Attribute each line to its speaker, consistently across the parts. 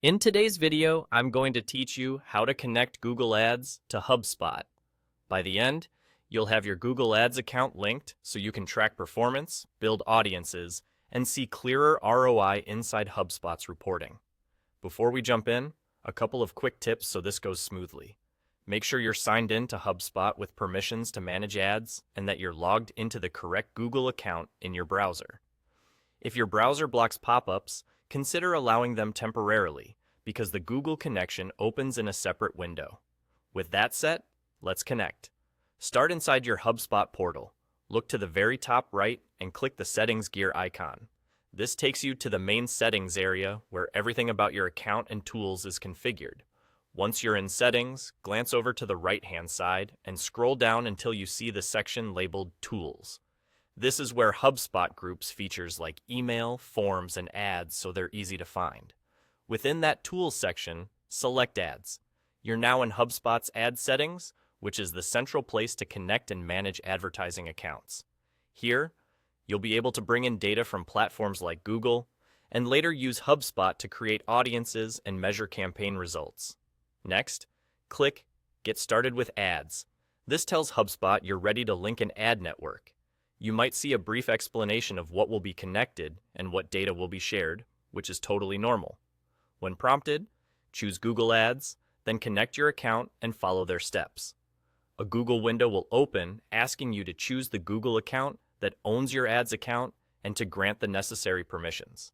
Speaker 1: In today's video, I'm going to teach you how to connect Google Ads to HubSpot. By the end, you'll have your Google Ads account linked so you can track performance, build audiences, and see clearer ROI inside HubSpot's reporting. Before we jump in, a couple of quick tips so this goes smoothly. Make sure you're signed in to HubSpot with permissions to manage ads and that you're logged into the correct Google account in your browser. If your browser blocks pop-ups, consider allowing them temporarily because the Google connection opens in a separate window. With that set, let's connect. Start inside your HubSpot portal. Look to the very top right and click the Settings gear icon. This takes you to the main settings area where everything about your account and tools is configured. Once you're in Settings, glance over to the right-hand side and scroll down until you see the section labeled Tools. This is where HubSpot groups features like email, forms, and ads so they're easy to find. Within that Tools section, select Ads. You're now in HubSpot's Ad Settings, which is the central place to connect and manage advertising accounts. Here, you'll be able to bring in data from platforms like Google, and later use HubSpot to create audiences and measure campaign results. Next, click Get Started with Ads. This tells HubSpot you're ready to link an ad network. You might see a brief explanation of what will be connected and what data will be shared, which is totally normal. When prompted, choose Google Ads, then connect your account and follow their steps. A Google window will open asking you to choose the Google account that owns your ads account and to grant the necessary permissions.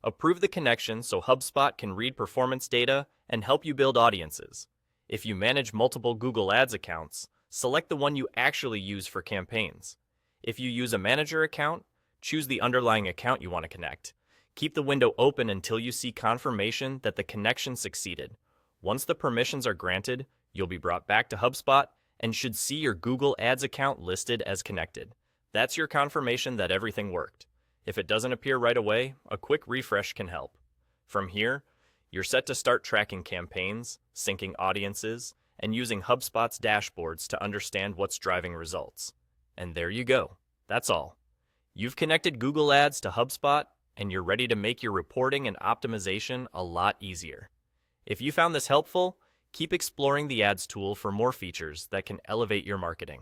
Speaker 1: Approve the connection so HubSpot can read performance data and help you build audiences. If you manage multiple Google Ads accounts, select the one you actually use for campaigns. If you use a manager account, choose the underlying account you want to connect. Keep the window open until you see confirmation that the connection succeeded. Once the permissions are granted, you'll be brought back to HubSpot and should see your Google Ads account listed as connected. That's your confirmation that everything worked. If it doesn't appear right away, a quick refresh can help. From here, you're set to start tracking campaigns, syncing audiences, and using HubSpot's dashboards to understand what's driving results. And there you go. That's all. You've connected Google Ads to HubSpot, and you're ready to make your reporting and optimization a lot easier. If you found this helpful, keep exploring the Ads tool for more features that can elevate your marketing.